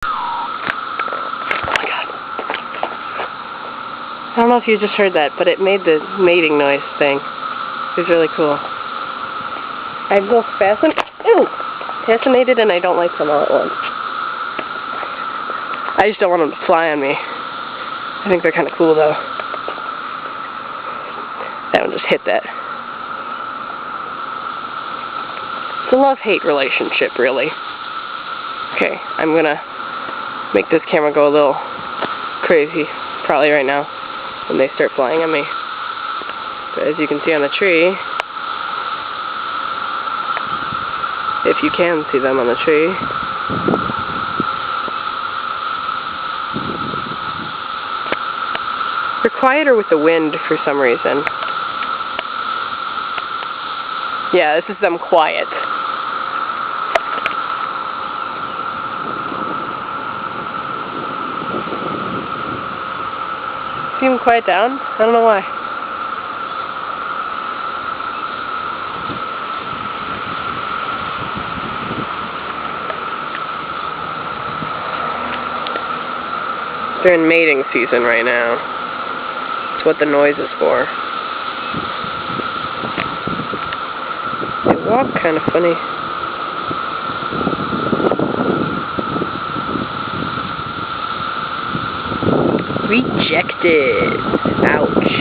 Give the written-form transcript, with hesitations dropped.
Oh my god. I don't know if you just heard that, but it made the mating noise thing. It was really cool. I'm both fascinated and I don't like them all at once. I just don't want them to fly on me. I think they're kind of cool though. That one just hit that. It's a love-hate relationship, really. Okay, I'm gonna make this camera go a little crazy, probably right now, when they start flying on me. But as you can see on the tree, if you can see them on the tree, they're quieter with the wind for some reason. Yeah, this is them quiet. See them quiet down? I don't know why. They're in mating season right now. That's what the noise is for. They walk kind of funny. Rejected. Ouch.